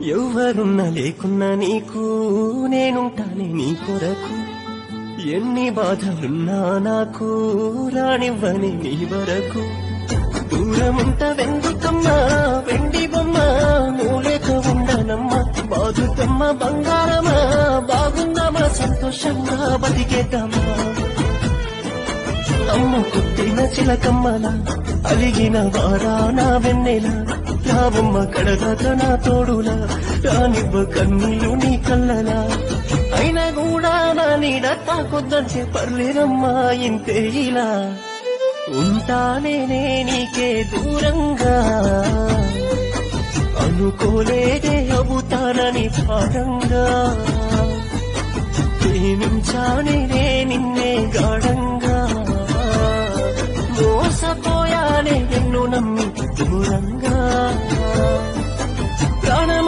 ఎవరున్నా లేకున్నా నీకు నేనుంటానే నీ కొరకు. ఎన్ని బాధలున్నా నాకు రానివ్వని నీ వరకు. దూరముంటవెందుకమ్మా వెండి బొమ్మ, నువ్వులేక ఉండనమ్మా బాధుకమ్మ బంగారమా. బాగుందామా సంతోషంగా బతికేద్దామా. అమ్మ కొట్టిన చిలకమ్మలా అలిగిన వారా నా వెన్నెల. రావమ్మ కడదాక నా తోడులా, రానివ్వ కన్నీళ్ళు నీ కళ్ళలా. అయినా కూడా నా నీడ తాకొద్దంటే పర్లేదమ్మా ఇంతే ఇలా. ఉంటానేనే నీకే దూరంగా, అనుకోలేదే అవుతానని భారంగా. ప్రేమించానే నిన్నే గాఢంగా, మోసపోయానే నిన్ను నమ్మి దూరంగా. ప్రాణం